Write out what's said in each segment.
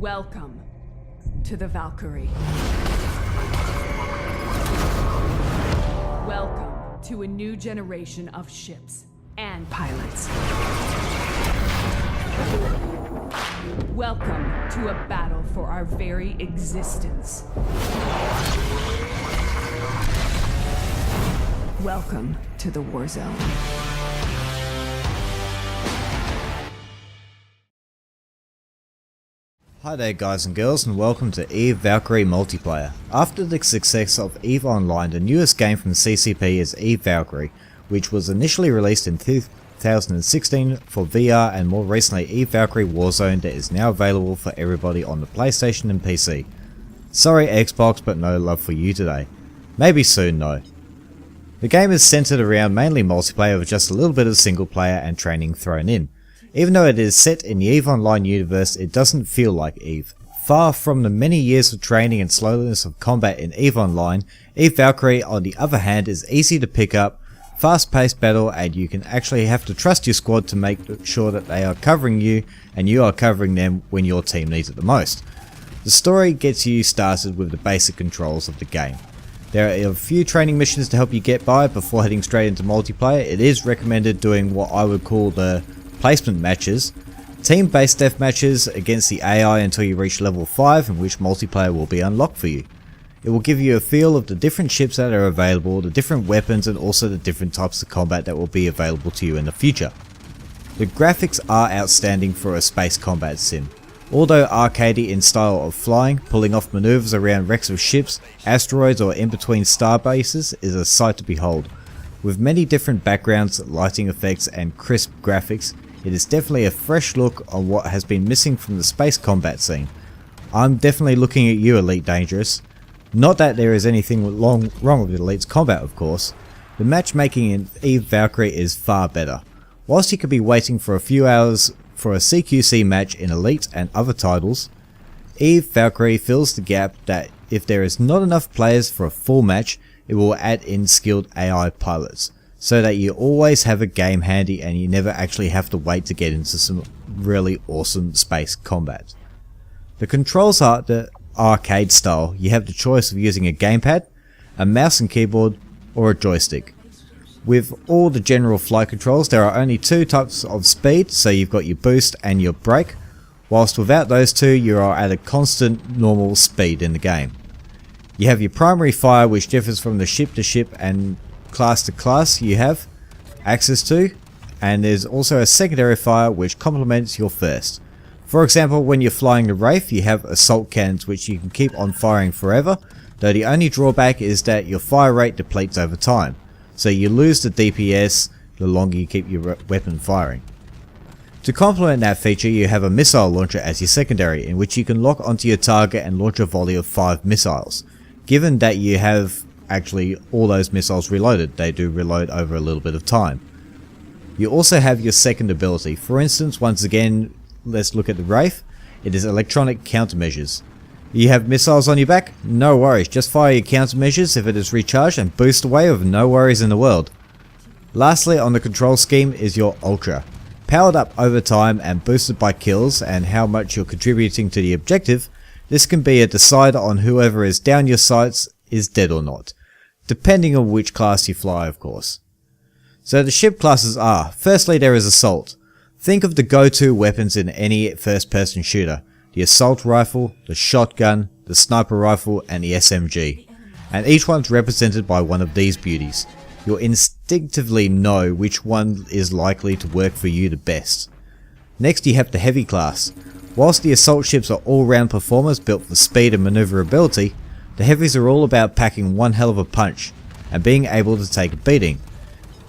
Welcome to the Valkyrie. Welcome to a new generation of ships and pilots. Welcome to a battle for our very existence. Welcome to the Warzone. Hi there guys and girls, and welcome to EVE Valkyrie Multiplayer. After the success of EVE Online, the newest game from CCP is EVE Valkyrie, which was initially released in 2016 for VR, and more recently EVE Valkyrie Warzone that is now available for everybody on the PlayStation and PC. Sorry Xbox, but no love for you today. Maybe soon though. The game is centered around mainly multiplayer with just a little bit of single player and training thrown in. Even though it is set in the EVE Online universe, it doesn't feel like EVE. Far from the many years of training and slowness of combat in EVE Online, EVE Valkyrie on the other hand is easy to pick up, fast-paced battle, and you can actually have to trust your squad to make sure that they are covering you and you are covering them when your team needs it the most. The story gets you started with the basic controls of the game. There are a few training missions to help you get by before heading straight into multiplayer. It is recommended doing what I would call the placement matches, team-based death matches against the AI until you reach level 5, in which multiplayer will be unlocked for you. It will give you a feel of the different ships that are available, the different weapons, and also the different types of combat that will be available to you in the future. The graphics are outstanding for a space combat sim. Although arcadey in style of flying, pulling off maneuvers around wrecks of ships, asteroids, or in between star bases is a sight to behold. With many different backgrounds, lighting effects, and crisp graphics, it is definitely a fresh look on what has been missing from the space combat scene. I'm definitely looking at you, Elite Dangerous. Not that there is anything wrong with Elite's combat, of course. The matchmaking in EVE Valkyrie is far better. Whilst you could be waiting for a few hours for a CQC match in Elite and other titles, EVE Valkyrie fills the gap that if there is not enough players for a full match, it will add in skilled AI pilots, so that you always have a game handy and you never actually have to wait to get into some really awesome space combat. The controls are the arcade style. You have the choice of using a gamepad, a mouse and keyboard, or a joystick. With all the general flight controls, there are only two types of speed, so you've got your boost and your brake, whilst without those two you are at a constant normal speed in the game. You have your primary fire, which differs from the ship to ship and class to class you have access to, and there's also a secondary fire which complements your first. For example, when you're flying the Wraith, you have assault cannons which you can keep on firing forever, though the only drawback is that your fire rate depletes over time, so you lose the DPS the longer you keep your weapon firing. To complement that feature, you have a missile launcher as your secondary, in which you can lock onto your target and launch a volley of 5 missiles. Given that you have actually all those missiles reloaded, they do reload over a little bit of time. You also have your second ability. For instance, once again, let's look at the Wraith. It is electronic countermeasures. You have missiles on your back? No worries, just fire your countermeasures if it is recharged and boost away with no worries in the world. Lastly on the control scheme is your Ultra. Powered up over time and boosted by kills and how much you're contributing to the objective, this can be a decider on whoever is down your sights is dead or not, depending on which class you fly of course. So the ship classes are, firstly there is Assault. Think of the go-to weapons in any first person shooter, the assault rifle, the shotgun, the sniper rifle and the SMG, and each one's represented by one of these beauties. You'll instinctively know which one is likely to work for you the best. Next you have the Heavy class. Whilst the assault ships are all-round performers built for speed and maneuverability, the Heavies are all about packing one hell of a punch and being able to take a beating.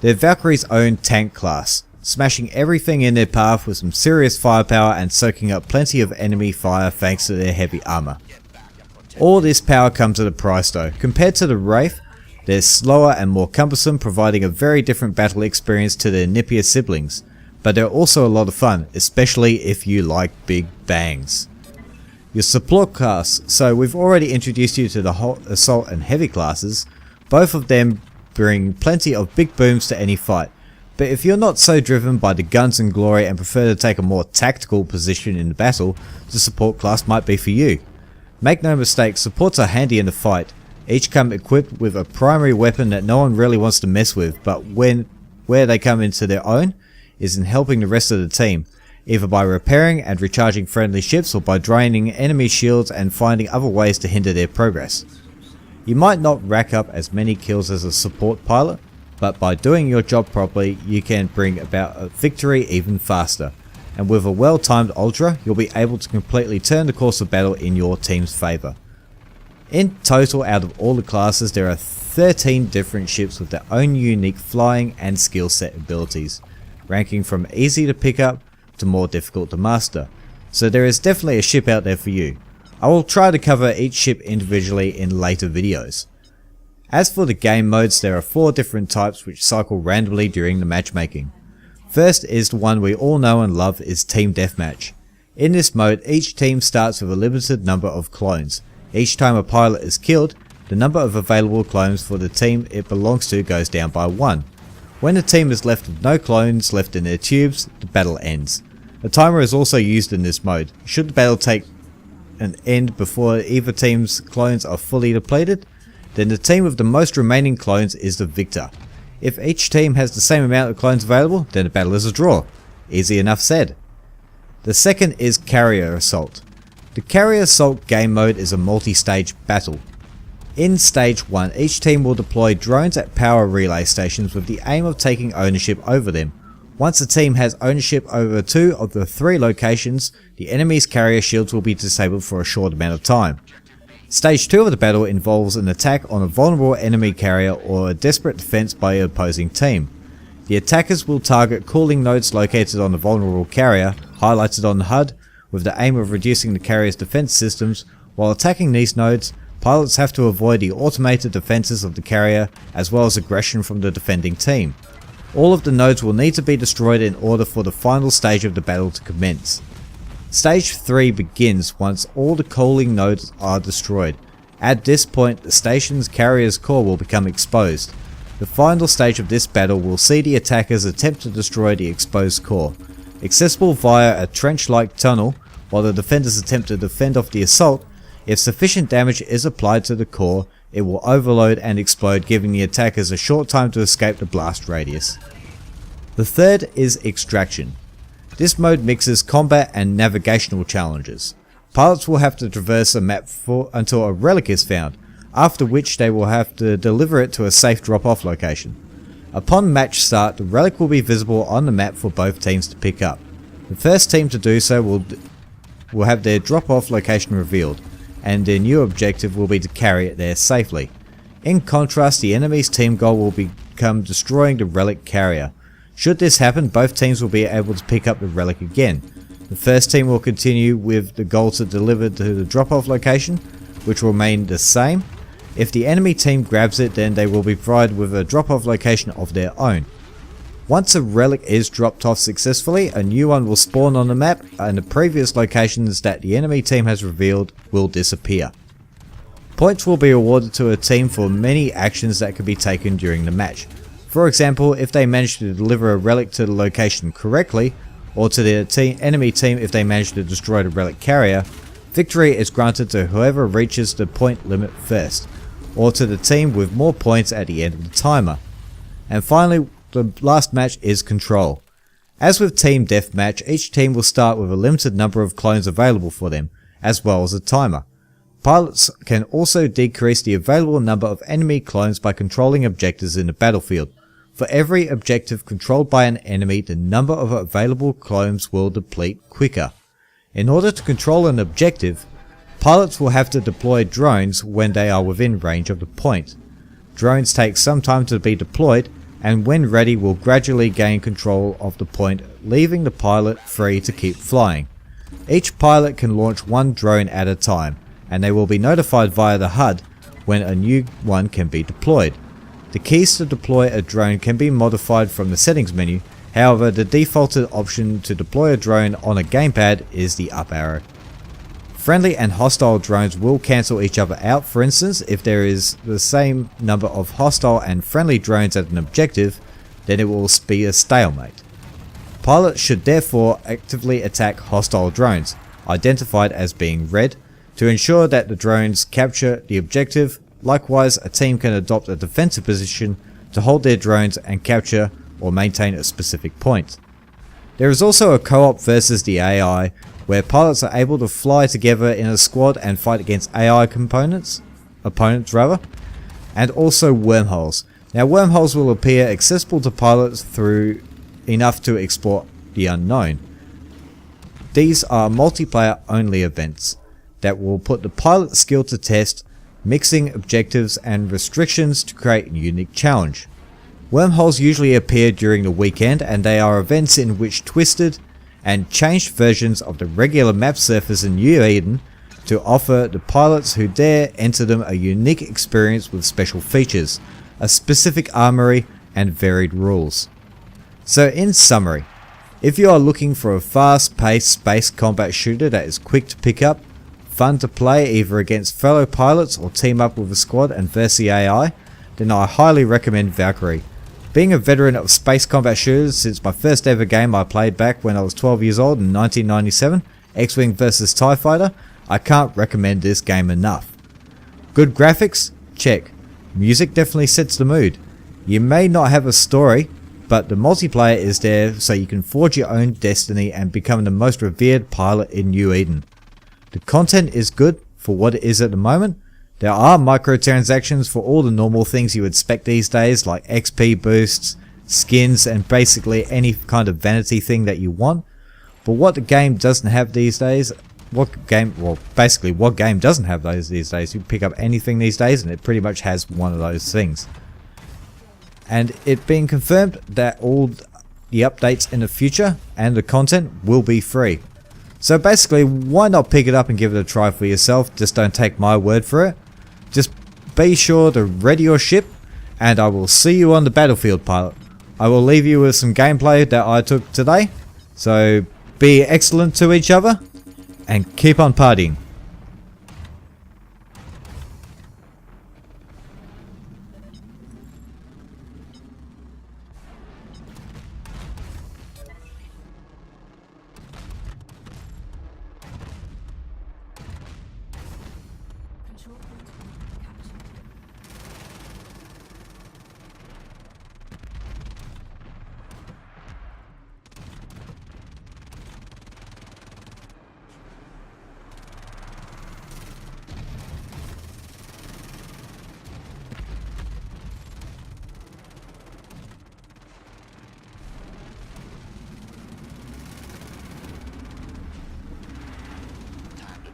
They're Valkyrie's own tank class, smashing everything in their path with some serious firepower and soaking up plenty of enemy fire thanks to their heavy armor. All this power comes at a price though. Compared to the Wraith, they're slower and more cumbersome, providing a very different battle experience to their nippier siblings, but they're also a lot of fun, especially if you like big bangs. Your support class, so we've already introduced you to the assault and heavy classes. Both of them bring plenty of big booms to any fight, But if you're not so driven by the guns and glory and prefer to take a more tactical position in the battle, the support class might be for you. Make no mistake, supports are handy in the fight. Each come equipped with a primary weapon that no one really wants to mess with, but where they come into their own is in helping the rest of the team, either by repairing and recharging friendly ships or by draining enemy shields and finding other ways to hinder their progress. You might not rack up as many kills as a support pilot, but by doing your job properly you can bring about a victory even faster, and with a well-timed ultra you'll be able to completely turn the course of battle in your team's favour. In total, out of all the classes, there are 13 different ships with their own unique flying and skill set abilities, ranking from easy to pick up to more difficult to master, so there is definitely a ship out there for you. I will try to cover each ship individually in later videos. As for the game modes, there are 4 different types which cycle randomly during the matchmaking. First is the one we all know and love, is Team Deathmatch. In this mode, each team starts with a limited number of clones. Each time a pilot is killed, the number of available clones for the team it belongs to goes down by 1. When the team is left with no clones left in their tubes, the battle ends. A timer is also used in this mode. Should the battle take an end before either team's clones are fully depleted, then the team with the most remaining clones is the victor. If each team has the same amount of clones available, then the battle is a draw. Easy enough said. The second is Carrier Assault. The Carrier Assault game mode is a multi-stage battle. In stage 1, each team will deploy drones at power relay stations with the aim of taking ownership over them. Once a team has ownership over 2 of the 3 locations, the enemy's carrier shields will be disabled for a short amount of time. Stage 2 of the battle involves an attack on a vulnerable enemy carrier or a desperate defense by the opposing team. The attackers will target cooling nodes located on the vulnerable carrier, highlighted on the HUD, with the aim of reducing the carrier's defense systems. While attacking these nodes, pilots have to avoid the automated defenses of the carrier as well as aggression from the defending team. All of the nodes will need to be destroyed in order for the final stage of the battle to commence. Stage 3 begins once all the cooling nodes are destroyed. At this point, the station's carrier's core will become exposed. The final stage of this battle will see the attackers attempt to destroy the exposed core. Accessible via a trench-like tunnel, while the defenders attempt to defend off the assault, if sufficient damage is applied to the core, it will overload and explode, giving the attackers a short time to escape the blast radius. The third is Extraction. This mode mixes combat and navigational challenges. Pilots will have to traverse a map until a relic is found, after which they will have to deliver it to a safe drop-off location. Upon match start, the relic will be visible on the map for both teams to pick up. The first team to do so will have their drop-off location revealed, and their new objective will be to carry it there safely. In contrast, the enemy's team goal will become destroying the relic carrier. Should this happen, both teams will be able to pick up the relic again. The first team will continue with the goal to deliver to the drop-off location, which will remain the same. If the enemy team grabs it, then they will be provided with a drop-off location of their own. Once a relic is dropped off successfully, a new one will spawn on the map, and the previous locations that the enemy team has revealed will disappear. Points will be awarded to a team for many actions that can be taken during the match. For example, if they manage to deliver a relic to the location correctly, or to the enemy team if they manage to destroy the relic carrier, victory is granted to whoever reaches the point limit first, or to the team with more points at the end of the timer. And finally, the last match is Control. As with Team Deathmatch, each team will start with a limited number of clones available for them, as well as a timer. Pilots can also decrease the available number of enemy clones by controlling objectives in the battlefield. For every objective controlled by an enemy, the number of available clones will deplete quicker. In order to control an objective, pilots will have to deploy drones when they are within range of the point. Drones take some time to be deployed, and when ready will gradually gain control of the point, leaving the pilot free to keep flying. Each pilot can launch one drone at a time, and they will be notified via the HUD when a new one can be deployed. The keys to deploy a drone can be modified from the settings menu, however the defaulted option to deploy a drone on a gamepad is the up arrow. Friendly and hostile drones will cancel each other out. For instance, if there is the same number of hostile and friendly drones at an objective, then it will be a stalemate. Pilots should therefore actively attack hostile drones, identified as being red, to ensure that the drones capture the objective. Likewise, a team can adopt a defensive position to hold their drones and capture or maintain a specific point. There is also a co-op versus the AI, where pilots are able to fly together in a squad and fight against AI opponents, and also wormholes. Now, wormholes will appear accessible to pilots through enough to explore the unknown. These are multiplayer only events that will put the pilot skill to test, mixing objectives and restrictions to create a unique challenge. Wormholes usually appear during the weekend, and they are events in which twisted and changed versions of the regular map surface in New Eden to offer the pilots who dare enter them a unique experience with special features, a specific armory, and varied rules. So in summary, if you are looking for a fast-paced space combat shooter that is quick to pick up, fun to play either against fellow pilots or team up with a squad and versus the AI, then I highly recommend Valkyrie. Being a veteran of space combat shooters since my first ever game I played back when I was 12 years old in 1997, X-Wing vs TIE Fighter, I can't recommend this game enough. Good graphics? Check. Music definitely sets the mood. You may not have a story, but the multiplayer is there so you can forge your own destiny and become the most revered pilot in New Eden. The content is good for what it is at the moment. There are microtransactions for all the normal things you would expect these days, like XP boosts, skins, and basically any kind of vanity thing that you want. But what the game doesn't have these days, what game doesn't have those these days? You pick up anything these days and it pretty much has one of those things. And it being confirmed that all the updates in the future and the content will be free. So basically, why not pick it up and give it a try for yourself? Just don't take my word for it. Just be sure to ready your ship, and I will see you on the battlefield, pilot. I will leave you with some gameplay that I took today. So be excellent to each other, and keep on partying.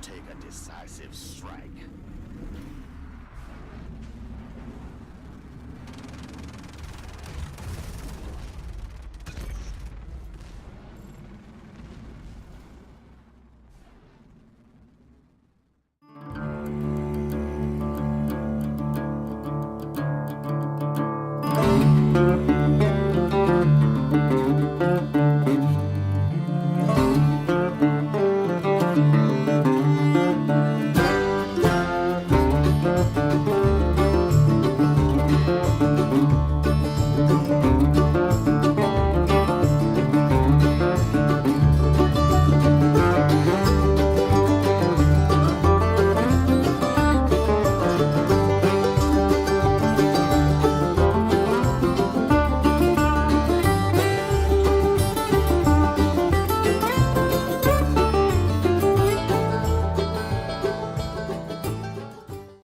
Take a decisive strike.